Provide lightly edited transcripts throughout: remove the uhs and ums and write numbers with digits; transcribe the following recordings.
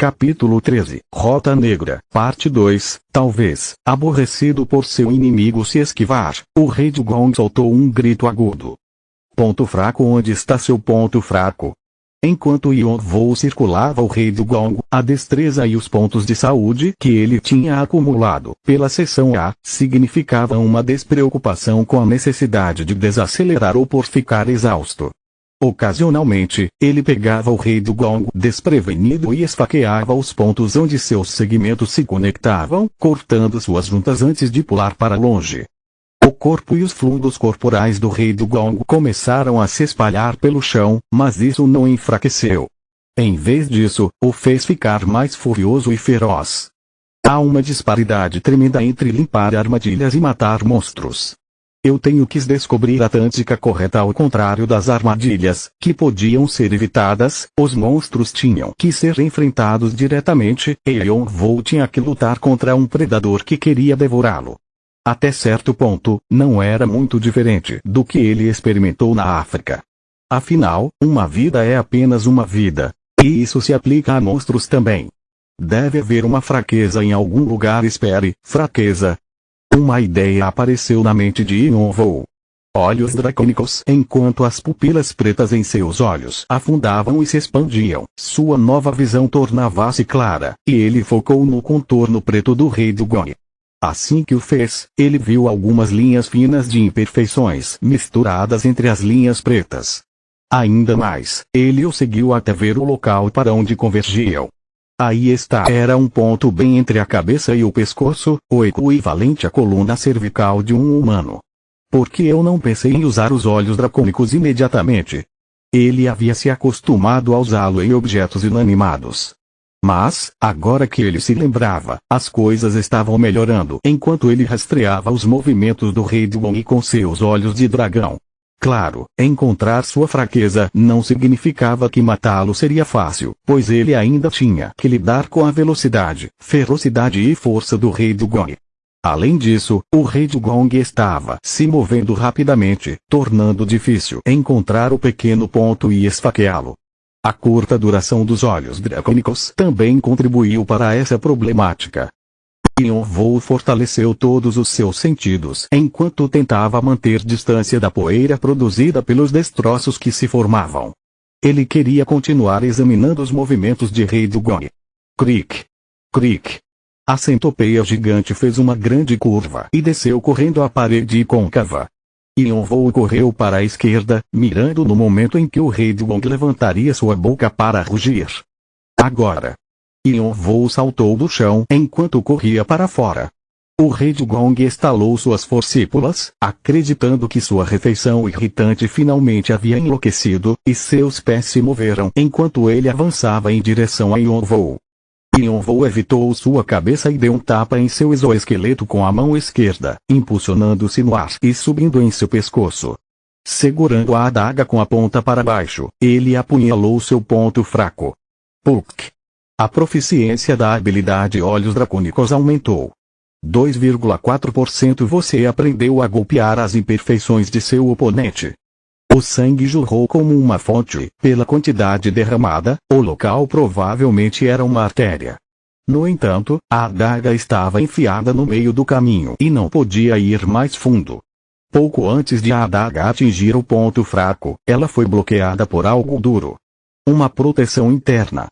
Capítulo 13, Rota Negra, Parte 2. Talvez, aborrecido por seu inimigo se esquivar, o rei de Gong soltou um grito agudo. Ponto fraco. Onde está seu ponto fraco? Enquanto Yonvou circulava o rei do Gong, a destreza e os pontos de saúde que ele tinha acumulado pela sessão A, significavam uma despreocupação com a necessidade de desacelerar ou por ficar exausto. Ocasionalmente, ele pegava o rei do Gong desprevenido e esfaqueava os pontos onde seus segmentos se conectavam, cortando suas juntas antes de pular para longe. O corpo e os fluidos corporais do rei do Gong começaram a se espalhar pelo chão, mas isso não o enfraqueceu. Em vez disso, o fez ficar mais furioso e feroz. Há uma disparidade tremenda entre limpar armadilhas e matar monstros. Eu tenho que descobrir a tática correta. Ao contrário das armadilhas, que podiam ser evitadas, os monstros tinham que ser enfrentados diretamente, e Yonvou tinha que lutar contra um predador que queria devorá-lo. Até certo ponto, não era muito diferente do que ele experimentou na África. Afinal, uma vida é apenas uma vida. E isso se aplica a monstros também. Deve haver uma fraqueza em algum lugar. Espere, fraqueza. Uma ideia apareceu na mente de Yonvou. Olhos dracônicos. Enquanto as pupilas pretas em seus olhos afundavam e se expandiam, sua nova visão tornava-se clara, e ele focou no contorno preto do rei do Gong. Assim que o fez, ele viu algumas linhas finas de imperfeições misturadas entre as linhas pretas. Ainda mais, ele o seguiu até ver o local para onde convergiam. Aí está. Era um ponto bem entre a cabeça e o pescoço, o equivalente à coluna cervical de um humano. Por que eu não pensei em usar os olhos dracônicos imediatamente? Ele havia se acostumado a usá-lo em objetos inanimados. Mas, agora que ele se lembrava, as coisas estavam melhorando enquanto ele rastreava os movimentos do rei do Gong com seus olhos de dragão. Claro, encontrar sua fraqueza não significava que matá-lo seria fácil, pois ele ainda tinha que lidar com a velocidade, ferocidade e força do rei do Gong. Além disso, o rei do Gong estava se movendo rapidamente, tornando difícil encontrar o pequeno ponto e esfaqueá-lo. A curta duração dos olhos dracônicos também contribuiu para essa problemática. Yonvou fortaleceu todos os seus sentidos enquanto tentava manter distância da poeira produzida pelos destroços que se formavam. Ele queria continuar examinando os movimentos de rei do Gong. Cric! Cric! A centopeia gigante fez uma grande curva e desceu correndo a parede côncava. Yonvou correu para a esquerda, mirando no momento em que o rei do Gong levantaria sua boca para rugir. Agora! Yonvou saltou do chão enquanto corria para fora. O rei do Gong estalou suas forcípulas, acreditando que sua refeição irritante finalmente havia enlouquecido, e seus pés se moveram enquanto ele avançava em direção a Yonvou. Yonvou evitou sua cabeça e deu um tapa em seu exoesqueleto com a mão esquerda, impulsionando-se no ar e subindo em seu pescoço. Segurando a adaga com a ponta para baixo, ele apunhalou seu ponto fraco. Puk! A proficiência da habilidade Olhos Dracônicos aumentou. 2,4%. Você aprendeu a golpear as imperfeições de seu oponente. O sangue jorrou como uma fonte, pela quantidade derramada, o local provavelmente era uma artéria. No entanto, a adaga estava enfiada no meio do caminho e não podia ir mais fundo. Pouco antes de a adaga atingir o ponto fraco, ela foi bloqueada por algo duro. Uma proteção interna.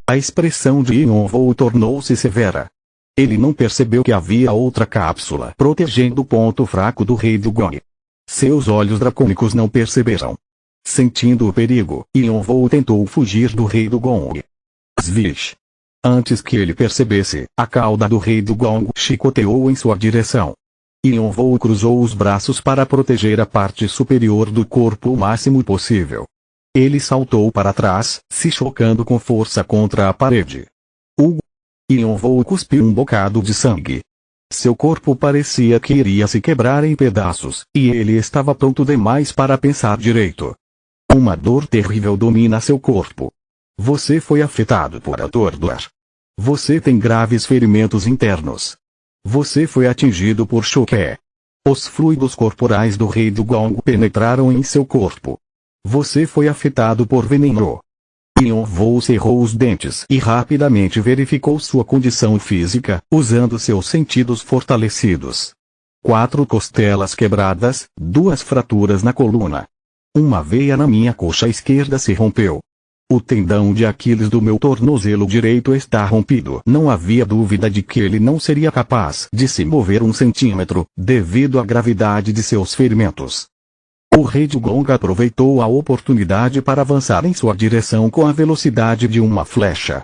A expressão de Yonvou tornou-se severa. Ele não percebeu que havia outra cápsula protegendo o ponto fraco do rei do Gong. Seus olhos dracônicos não perceberam. Sentindo o perigo, Yonvou tentou fugir do rei do Gong. Svish! Antes que ele percebesse, a cauda do rei do Gong chicoteou em sua direção. Yonvou cruzou os braços para proteger a parte superior do corpo o máximo possível. Ele saltou para trás, se chocando com força contra a parede. Yonvou cuspiu um bocado de sangue. Seu corpo parecia que iria se quebrar em pedaços, e ele estava pronto demais para pensar direito. Uma dor terrível domina seu corpo. Você foi afetado por atordoar. Você tem graves ferimentos internos. Você foi atingido por choque. Os fluidos corporais do rei do Gong penetraram em seu corpo. Você foi afetado por veneno. Yonvou cerrou os dentes e rapidamente verificou sua condição física, usando seus sentidos fortalecidos. 4 costelas quebradas, 2 fraturas na coluna. Uma veia na minha coxa esquerda se rompeu. O tendão de Aquiles do meu tornozelo direito está rompido. Não havia dúvida de que ele não seria capaz de se mover 1 centímetro, devido à gravidade de seus ferimentos. O rei Dugong aproveitou a oportunidade para avançar em sua direção com a velocidade de uma flecha.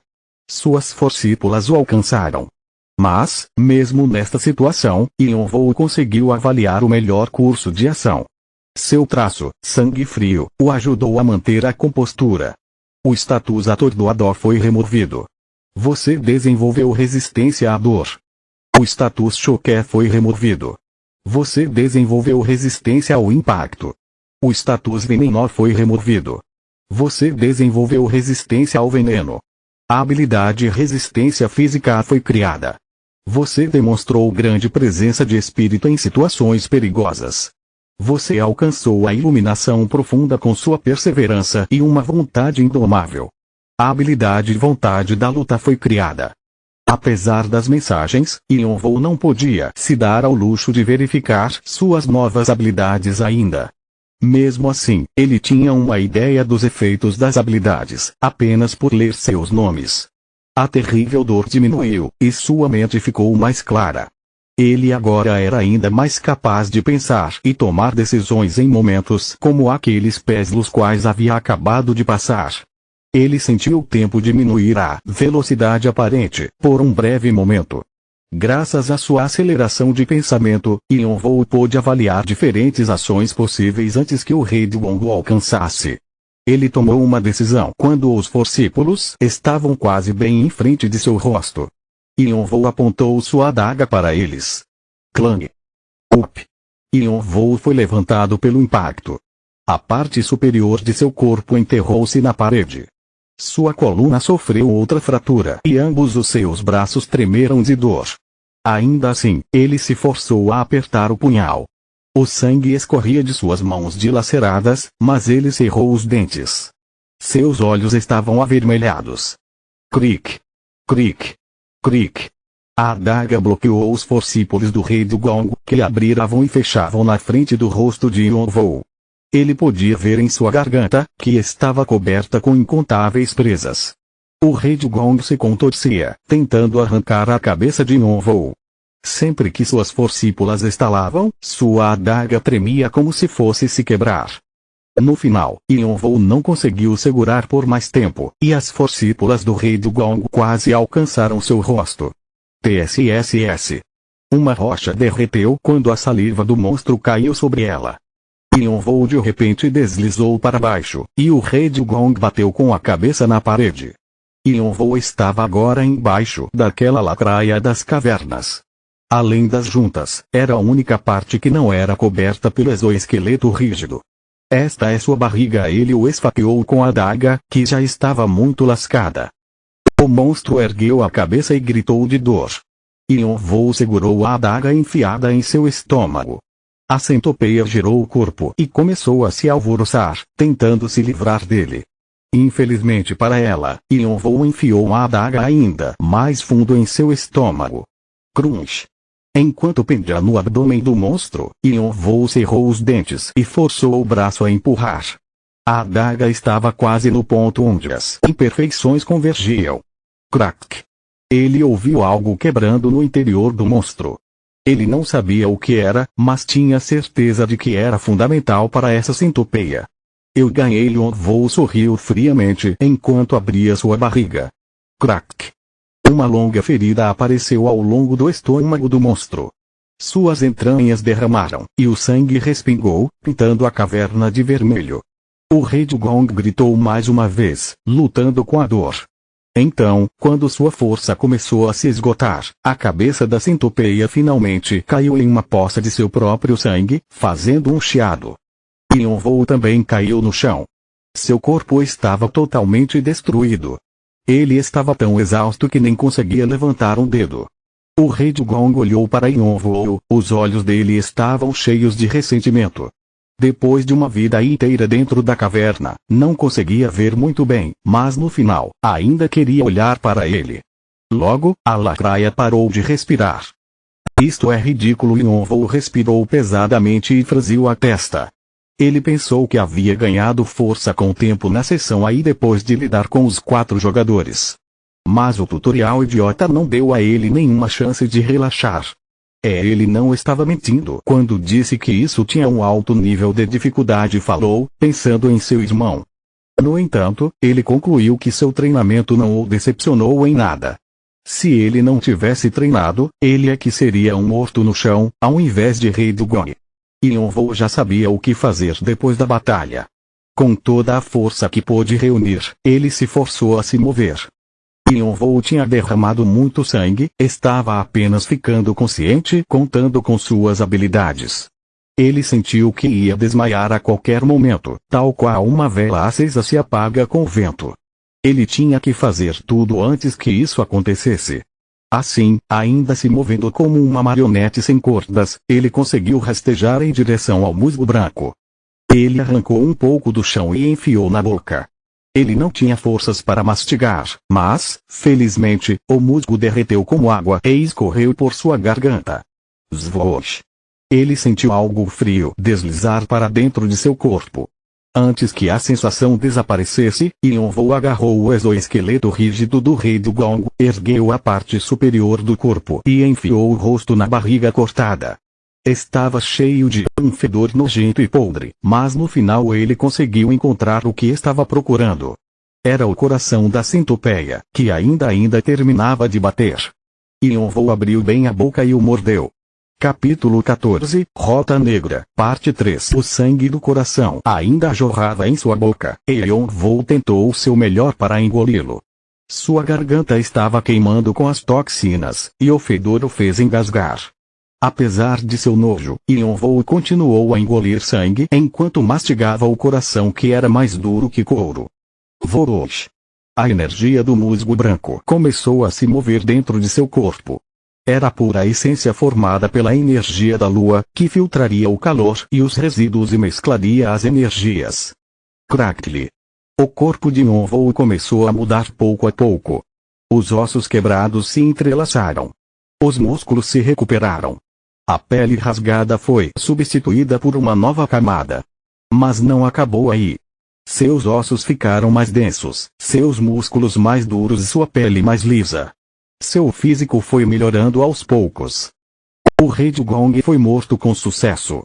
Suas forcípulas o alcançaram. Mas, mesmo nesta situação, Yonvou conseguiu avaliar o melhor curso de ação. Seu traço, sangue frio, o ajudou a manter a compostura. O status atordoador foi removido. Você desenvolveu resistência à dor. O status choque foi removido. Você desenvolveu resistência ao impacto. O status veneno foi removido. Você desenvolveu resistência ao veneno. A habilidade resistência física foi criada. Você demonstrou grande presença de espírito em situações perigosas. Você alcançou a iluminação profunda com sua perseverança e uma vontade indomável. A habilidade vontade da luta foi criada. Apesar das mensagens, Yonvou não podia se dar ao luxo de verificar suas novas habilidades ainda. Mesmo assim, ele tinha uma ideia dos efeitos das habilidades, apenas por ler seus nomes. A terrível dor diminuiu, e sua mente ficou mais clara. Ele agora era ainda mais capaz de pensar e tomar decisões em momentos como aqueles pelos quais havia acabado de passar. Ele sentiu o tempo diminuir a velocidade aparente, por um breve momento. Graças à sua aceleração de pensamento, Yonvou pôde avaliar diferentes ações possíveis antes que o rei Dugong o alcançasse. Ele tomou uma decisão quando os forcípulos estavam quase bem em frente de seu rosto. Yonvou apontou sua adaga para eles. Clang! Up! Yonvou foi levantado pelo impacto. A parte superior de seu corpo enterrou-se na parede. Sua coluna sofreu outra fratura e ambos os seus braços tremeram de dor. Ainda assim, ele se forçou a apertar o punhal. O sangue escorria de suas mãos dilaceradas, mas ele cerrou os dentes. Seus olhos estavam avermelhados. Cric! Cric! Cric! A adaga bloqueou os forcípulos do rei Dugong, que abriravam e fechavam na frente do rosto de Yonvou. Ele podia ver em sua garganta, que estava coberta com incontáveis presas. O rei Dugong se contorcia, tentando arrancar a cabeça de Yonvou. Sempre que suas forcípulas estalavam, sua adaga tremia como se fosse se quebrar. No final, Yonvou não conseguiu segurar por mais tempo, e as forcípulas do rei Dugong quase alcançaram seu rosto. TSSS. Uma rocha derreteu quando a saliva do monstro caiu sobre ela. Yonvou de repente deslizou para baixo, e o rei Dugong bateu com a cabeça na parede. Yonvou estava agora embaixo daquela lacraia das cavernas. Além das juntas, era a única parte que não era coberta pelo exoesqueleto rígido. Esta é sua barriga. Ele o esfaqueou com a adaga, que já estava muito lascada. O monstro ergueu a cabeça e gritou de dor. Yonvou segurou a adaga enfiada em seu estômago. A centopeia girou o corpo e começou a se alvoroçar, tentando se livrar dele. Infelizmente para ela, Yonvou enfiou a adaga ainda mais fundo em seu estômago. Crunch! Enquanto pendia no abdômen do monstro, Yonvou cerrou os dentes e forçou o braço a empurrar. A adaga estava quase no ponto onde as imperfeições convergiam. Crack! Ele ouviu algo quebrando no interior do monstro. Ele não sabia o que era, mas tinha certeza de que era fundamental para essa centopeia. Eu ganhei. Yonvou sorriu friamente enquanto abria sua barriga. Crack! Uma longa ferida apareceu ao longo do estômago do monstro. Suas entranhas derramaram, e o sangue respingou, pintando a caverna de vermelho. O rei Dugong gritou mais uma vez, lutando com a dor. Então, quando sua força começou a se esgotar, a cabeça da centopeia finalmente caiu em uma poça de seu próprio sangue, fazendo um chiado. Yonvou também caiu no chão. Seu corpo estava totalmente destruído. Ele estava tão exausto que nem conseguia levantar um dedo. O rei Dugong olhou para Yonvou, os olhos dele estavam cheios de ressentimento. Depois de uma vida inteira dentro da caverna, não conseguia ver muito bem, mas no final, ainda queria olhar para ele. Logo, a lacraia parou de respirar. Isto é ridículo. Yonvou respirou pesadamente e franziu a testa. Ele pensou que havia ganhado força com o tempo na sessão aí depois de lidar com os 4 jogadores. Mas o tutorial idiota não deu a ele nenhuma chance de relaxar. Ele não estava mentindo quando disse que isso tinha um alto nível de dificuldade, falou, pensando em seu irmão. No entanto, ele concluiu que seu treinamento não o decepcionou em nada. Se ele não tivesse treinado, ele é que seria um morto no chão, ao invés de rei do Gong. Yonvou já sabia o que fazer depois da batalha. Com toda a força que pôde reunir, ele se forçou a se mover. Yonvou tinha derramado muito sangue, estava apenas ficando consciente contando com suas habilidades. Ele sentiu que ia desmaiar a qualquer momento, tal qual uma vela acesa se apaga com o vento. Ele tinha que fazer tudo antes que isso acontecesse. Assim, ainda se movendo como uma marionete sem cordas, ele conseguiu rastejar em direção ao musgo branco. Ele arrancou um pouco do chão e enfiou na boca. Ele não tinha forças para mastigar, mas, felizmente, o musgo derreteu como água e escorreu por sua garganta. Svoosh! Ele sentiu algo frio deslizar para dentro de seu corpo. Antes que a sensação desaparecesse, Yonvou agarrou o exoesqueleto rígido do rei do Gong, ergueu a parte superior do corpo e enfiou o rosto na barriga cortada. Estava cheio de um fedor nojento e podre, mas no final ele conseguiu encontrar o que estava procurando. Era o coração da centopeia, que ainda terminava de bater. Yonvou abriu bem a boca e o mordeu. Capítulo 14, Rota Negra, Parte 3. O sangue do coração ainda jorrava em sua boca, e Yonvou tentou o seu melhor para engoli-lo. Sua garganta estava queimando com as toxinas, e o fedor o fez engasgar. Apesar de seu nojo, Yonvou continuou a engolir sangue enquanto mastigava o coração que era mais duro que couro. Vorosh! A energia do musgo branco começou a se mover dentro de seu corpo. Era a pura essência formada pela energia da lua, que filtraria o calor e os resíduos e mesclaria as energias. Crackle! O corpo de Yonvou começou a mudar pouco a pouco. Os ossos quebrados se entrelaçaram. Os músculos se recuperaram. A pele rasgada foi substituída por uma nova camada. Mas não acabou aí. Seus ossos ficaram mais densos, seus músculos mais duros e sua pele mais lisa. Seu físico foi melhorando aos poucos. O rei de Gong foi morto com sucesso.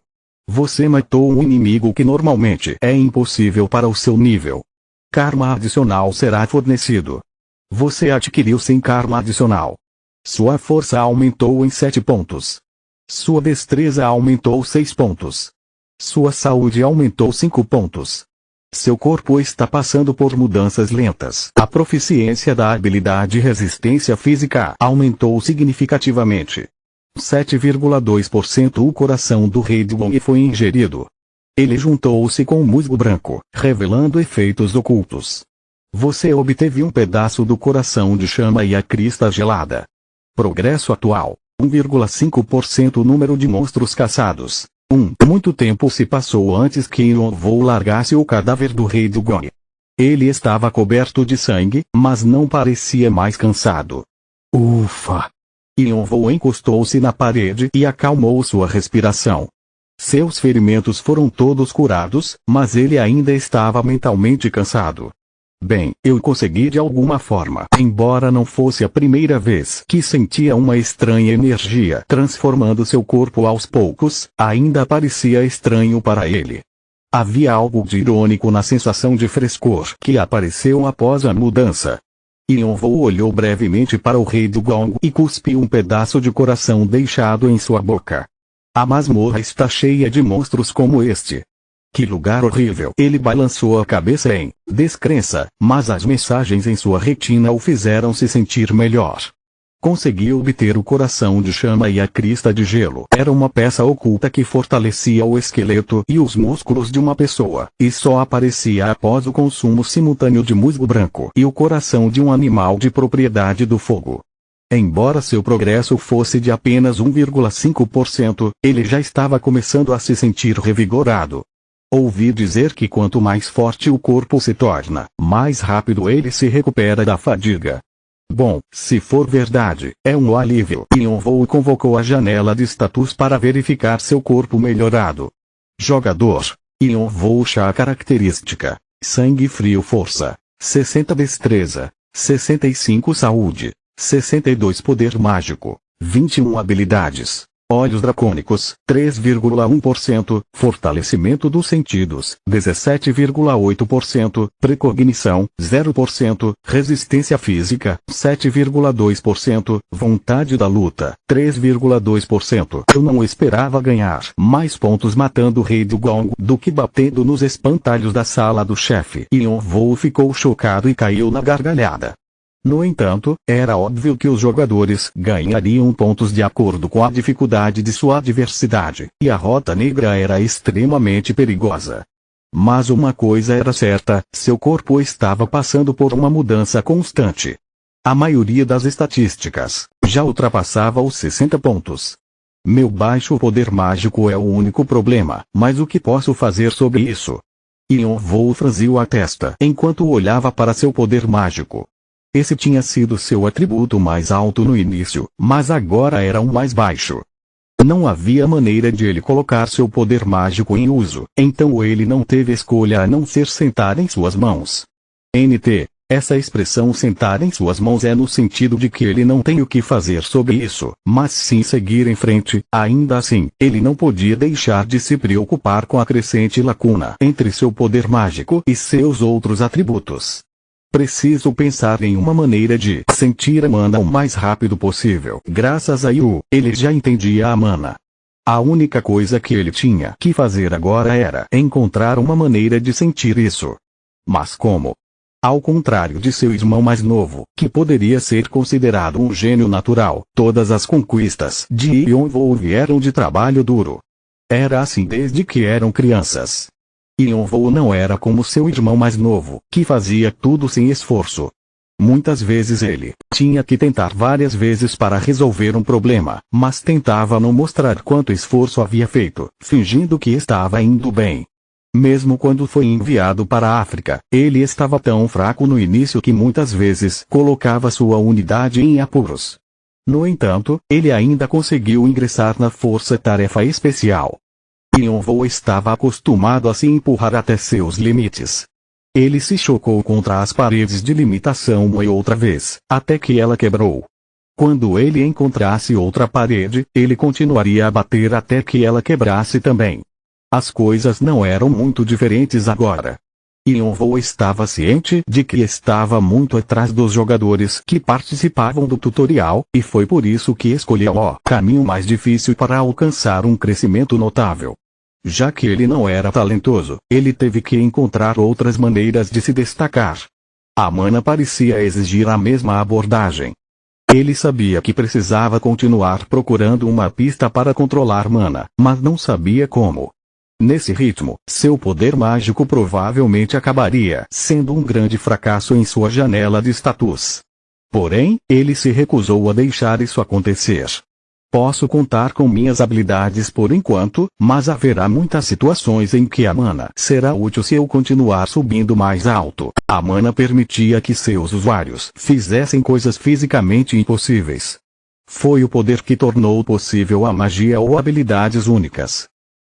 Você matou um inimigo que normalmente é impossível para o seu nível. Karma adicional será fornecido. Você adquiriu 100 karma adicional. Sua força aumentou em 7 pontos. Sua destreza aumentou 6 pontos. Sua saúde aumentou 5 pontos. Seu corpo está passando por mudanças lentas. A proficiência da habilidade resistência física aumentou significativamente. 7,2%. O coração do rei de Gong foi ingerido. Ele juntou-se com o musgo branco, revelando efeitos ocultos. Você obteve um pedaço do coração de chama e a crista gelada. Progresso atual: 1,5%. O número de monstros caçados. Muito tempo se passou antes que Yonvou largasse o cadáver do rei do Gong. Ele estava coberto de sangue, mas não parecia mais cansado. Ufa! Yonvou encostou-se na parede e acalmou sua respiração. Seus ferimentos foram todos curados, mas ele ainda estava mentalmente cansado. Bem, eu consegui de alguma forma. Embora não fosse a primeira vez que sentia uma estranha energia transformando seu corpo aos poucos, ainda parecia estranho para ele. Havia algo de irônico na sensação de frescor que apareceu após a mudança. Yonvou olhou brevemente para o rei do Gong e cuspiu um pedaço de coração deixado em sua boca. A masmorra está cheia de monstros como este. Que lugar horrível! Ele balançou a cabeça em descrença, mas as mensagens em sua retina o fizeram se sentir melhor. Conseguiu obter o coração de chama e a crista de gelo. Era uma peça oculta que fortalecia o esqueleto e os músculos de uma pessoa, e só aparecia após o consumo simultâneo de musgo branco e o coração de um animal de propriedade do fogo. Embora seu progresso fosse de apenas 1,5%, ele já estava começando a se sentir revigorado. Ouvi dizer que quanto mais forte o corpo se torna, mais rápido ele se recupera da fadiga. Bom, se for verdade, é um alívio. Yonvou convocou a janela de status para verificar seu corpo melhorado. Jogador. Yonvou chá característica. Sangue frio força. 60 destreza. 65 saúde. 62 poder mágico. 21 habilidades. Olhos dracônicos, 3,1%, fortalecimento dos sentidos, 17,8%, precognição, 0%, resistência física, 7,2%, vontade da luta, 3,2%. Eu não esperava ganhar mais pontos matando o Rei do Gong do que batendo nos espantalhos da sala do chefe. Yonvou ficou chocado e caiu na gargalhada. No entanto, era óbvio que os jogadores ganhariam pontos de acordo com a dificuldade de sua adversidade, e a Rota Negra era extremamente perigosa. Mas uma coisa era certa, seu corpo estava passando por uma mudança constante. A maioria das estatísticas já ultrapassava os 60 pontos. Meu baixo poder mágico é o único problema, mas o que posso fazer sobre isso? Yonvou franziu a testa enquanto olhava para seu poder mágico. Esse tinha sido seu atributo mais alto no início, mas agora era o mais baixo. Não havia maneira de ele colocar seu poder mágico em uso, então ele não teve escolha a não ser sentar em suas mãos. Essa expressão sentar em suas mãos é no sentido de que ele não tem o que fazer sobre isso, mas sim seguir em frente. Ainda assim, ele não podia deixar de se preocupar com a crescente lacuna entre seu poder mágico e seus outros atributos. Preciso pensar em uma maneira de sentir a mana o mais rápido possível. Graças a Yu, ele já entendia a mana. A única coisa que ele tinha que fazer agora era encontrar uma maneira de sentir isso. Mas como? Ao contrário de seu irmão mais novo, que poderia ser considerado um gênio natural, todas as conquistas de Yonvou vieram de trabalho duro. Era assim desde que eram crianças. Yonvou não era como seu irmão mais novo, que fazia tudo sem esforço. Muitas vezes ele tinha que tentar várias vezes para resolver um problema, mas tentava não mostrar quanto esforço havia feito, fingindo que estava indo bem. Mesmo quando foi enviado para a África, ele estava tão fraco no início que muitas vezes colocava sua unidade em apuros. No entanto, ele ainda conseguiu ingressar na Força-Tarefa Especial. Yonvou estava acostumado a se empurrar até seus limites. Ele se chocou contra as paredes de limitação uma e outra vez, até que ela quebrou. Quando ele encontrasse outra parede, ele continuaria a bater até que ela quebrasse também. As coisas não eram muito diferentes agora. Yonvou estava ciente de que estava muito atrás dos jogadores que participavam do tutorial, e foi por isso que escolheu o caminho mais difícil para alcançar um crescimento notável. Já que ele não era talentoso, ele teve que encontrar outras maneiras de se destacar. A mana parecia exigir a mesma abordagem. Ele sabia que precisava continuar procurando uma pista para controlar mana, mas não sabia como. Nesse ritmo, seu poder mágico provavelmente acabaria sendo um grande fracasso em sua janela de status. Porém, ele se recusou a deixar isso acontecer. Posso contar com minhas habilidades por enquanto, mas haverá muitas situações em que a mana será útil se eu continuar subindo mais alto. A mana permitia que seus usuários fizessem coisas fisicamente impossíveis. Foi o poder que tornou possível a magia ou habilidades únicas.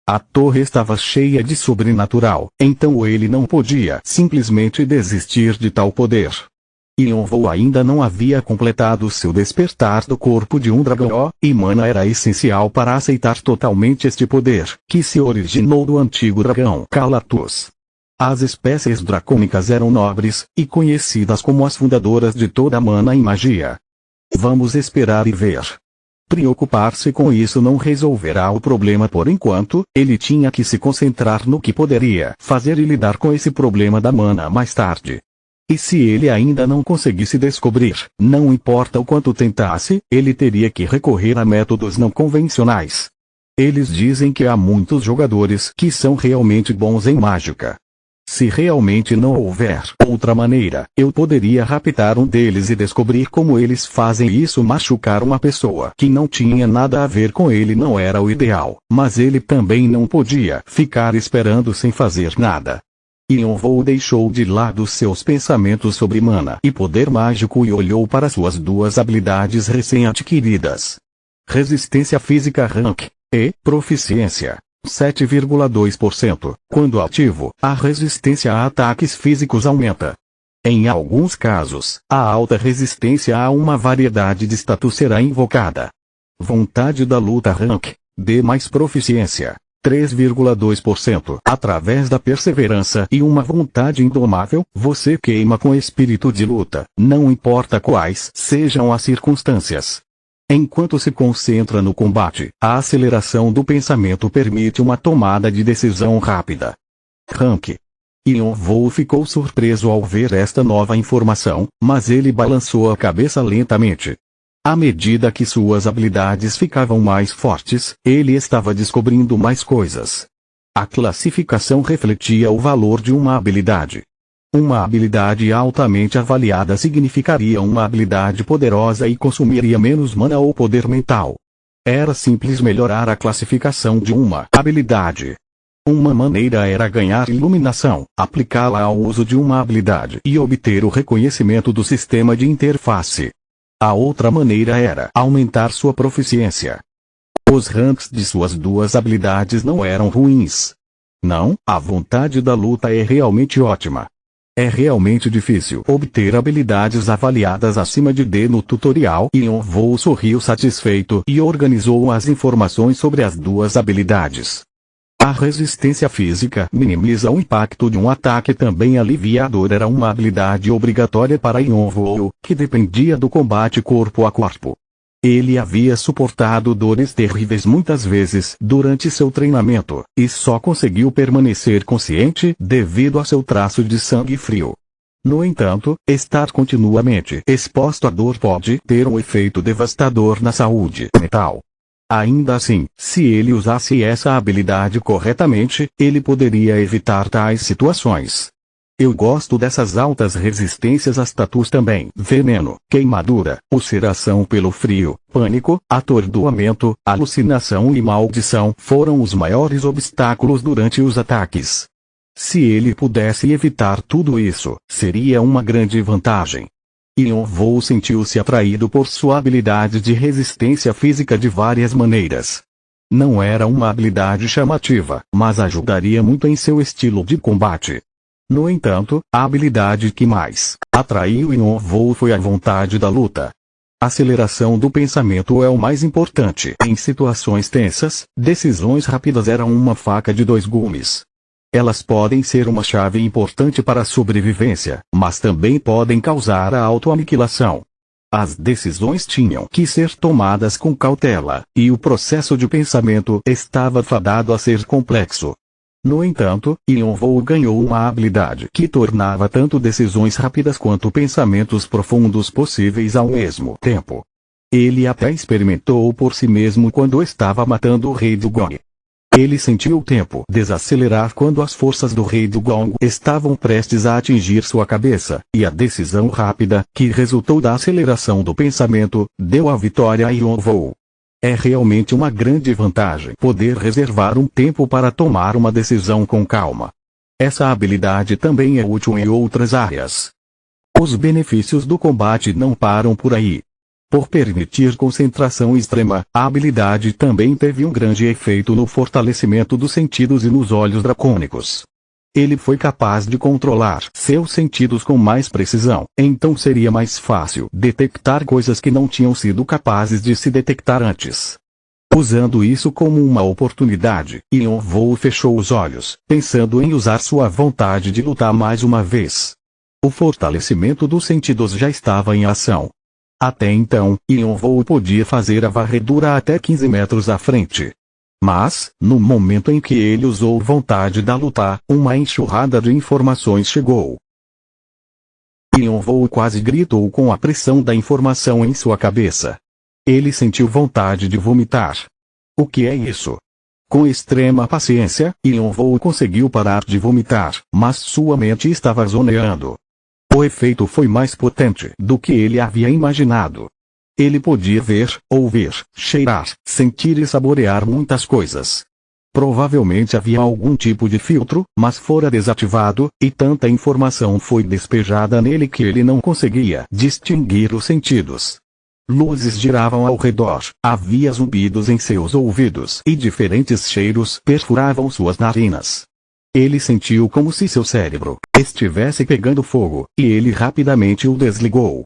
A torre estava cheia de sobrenatural, então ele não podia simplesmente desistir de tal poder. Yonvou ainda não havia completado seu despertar do corpo de um dragão, e mana era essencial para aceitar totalmente este poder, que se originou do antigo dragão Calatus. As espécies dracônicas eram nobres, e conhecidas como as fundadoras de toda a mana e magia. Vamos esperar e ver. Preocupar-se com isso não resolverá o problema por enquanto, ele tinha que se concentrar no que poderia fazer e lidar com esse problema da mana mais tarde. E se ele ainda não conseguisse descobrir, não importa o quanto tentasse, ele teria que recorrer a métodos não convencionais. Eles dizem que há muitos jogadores que são realmente bons em mágica. Se realmente não houver outra maneira, eu poderia raptar um deles e descobrir como eles fazem isso. Machucar uma pessoa que não tinha nada a ver com ele não era o ideal, mas ele também não podia ficar esperando sem fazer nada. Yonvou deixou de lado seus pensamentos sobre mana e poder mágico e olhou para suas duas habilidades recém-adquiridas. Resistência física rank e proficiência 7,2%. Quando ativo, a resistência a ataques físicos aumenta. Em alguns casos, a alta resistência a uma variedade de status será invocada. Vontade da luta rank D mais proficiência 3,2%. Através da perseverança e uma vontade indomável, você queima com espírito de luta, não importa quais sejam as circunstâncias. Enquanto se concentra no combate, a aceleração do pensamento permite uma tomada de decisão rápida. Rank. Yonvou ficou surpreso ao ver esta nova informação, mas ele balançou a cabeça lentamente. À medida que suas habilidades ficavam mais fortes, ele estava descobrindo mais coisas. A classificação refletia o valor de uma habilidade. Uma habilidade altamente avaliada significaria uma habilidade poderosa e consumiria menos mana ou poder mental. Era simples melhorar a classificação de uma habilidade. Uma maneira era ganhar iluminação, aplicá-la ao uso de uma habilidade e obter o reconhecimento do sistema de interface. A outra maneira era aumentar sua proficiência. Os ranks de suas duas habilidades não eram ruins. Não, a vontade da luta é realmente ótima. É realmente difícil obter habilidades avaliadas acima de D no tutorial. Yonvou sorriu satisfeito e organizou as informações sobre as duas habilidades. A resistência física minimiza o impacto de um ataque também aliviador. Era uma habilidade obrigatória para Yonvou, que dependia do combate corpo a corpo. Ele havia suportado dores terríveis muitas vezes durante seu treinamento, e só conseguiu permanecer consciente devido a seu traço de sangue frio. No entanto, estar continuamente exposto à dor pode ter um efeito devastador na saúde mental. Ainda assim, se ele usasse essa habilidade corretamente, ele poderia evitar tais situações. Eu gosto dessas altas resistências a status também. Veneno, queimadura, ulceração pelo frio, pânico, atordoamento, alucinação e maldição foram os maiores obstáculos durante os ataques. Se ele pudesse evitar tudo isso, seria uma grande vantagem. Yonvou sentiu-se atraído por sua habilidade de resistência física de várias maneiras. Não era uma habilidade chamativa, mas ajudaria muito em seu estilo de combate. No entanto, a habilidade que mais atraiu Yonvou foi a vontade da luta. Aceleração do pensamento é o mais importante. Em situações tensas, decisões rápidas eram uma faca de dois gumes. Elas podem ser uma chave importante para a sobrevivência, mas também podem causar a autoaniquilação. As decisões tinham que ser tomadas com cautela, e o processo de pensamento estava fadado a ser complexo. No entanto, Yonvou ganhou uma habilidade que tornava tanto decisões rápidas quanto pensamentos profundos possíveis ao mesmo tempo. Ele até experimentou por si mesmo quando estava matando o Rei Dugong. Ele sentiu o tempo desacelerar quando as forças do Rei Dugong estavam prestes a atingir sua cabeça, e a decisão rápida, que resultou da aceleração do pensamento, deu a vitória a Yonvou. É realmente uma grande vantagem poder reservar um tempo para tomar uma decisão com calma. Essa habilidade também é útil em outras áreas. Os benefícios do combate não param por aí. Por permitir concentração extrema, a habilidade também teve um grande efeito no fortalecimento dos sentidos e nos olhos dracônicos. Ele foi capaz de controlar seus sentidos com mais precisão, então seria mais fácil detectar coisas que não tinham sido capazes de se detectar antes. Usando isso como uma oportunidade, Yonvou fechou os olhos, pensando em usar sua vontade de lutar mais uma vez. O fortalecimento dos sentidos já estava em ação. Até então, Yonvou podia fazer a varredura até 15 metros à frente. Mas, no momento em que ele usou vontade da luta, uma enxurrada de informações chegou. Yonvou quase gritou com a pressão da informação em sua cabeça. Ele sentiu vontade de vomitar. O que é isso? Com extrema paciência, Yonvou conseguiu parar de vomitar, mas sua mente estava zoneando. O efeito foi mais potente do que ele havia imaginado. Ele podia ver, ouvir, cheirar, sentir e saborear muitas coisas. Provavelmente havia algum tipo de filtro, mas fora desativado, e tanta informação foi despejada nele que ele não conseguia distinguir os sentidos. Luzes giravam ao redor, havia zumbidos em seus ouvidos e diferentes cheiros perfuravam suas narinas. Ele sentiu como se seu cérebro estivesse pegando fogo, e ele rapidamente o desligou.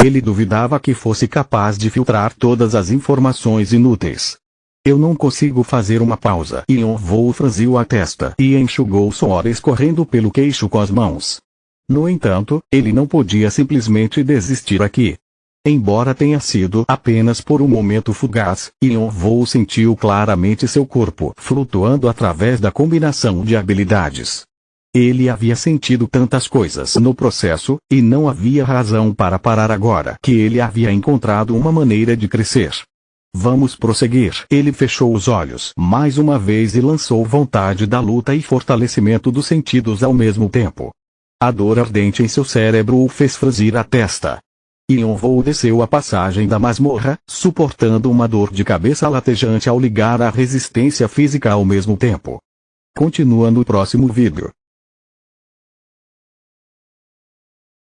Ele duvidava que fosse capaz de filtrar todas as informações inúteis. Eu não consigo fazer uma pausa. Yonvou franziu a testa e enxugou o suor escorrendo pelo queixo com as mãos. No entanto, ele não podia simplesmente desistir aqui. Embora tenha sido apenas por um momento fugaz, Yonvou sentiu claramente seu corpo flutuando através da combinação de habilidades. Ele havia sentido tantas coisas no processo, e não havia razão para parar agora que ele havia encontrado uma maneira de crescer. Vamos prosseguir. Ele fechou os olhos mais uma vez e lançou vontade da luta e fortalecimento dos sentidos ao mesmo tempo. A dor ardente em seu cérebro o fez franzir a testa. Yonvou desceu a passagem da masmorra, suportando uma dor de cabeça latejante ao ligar a resistência física ao mesmo tempo. Continua no próximo vídeo.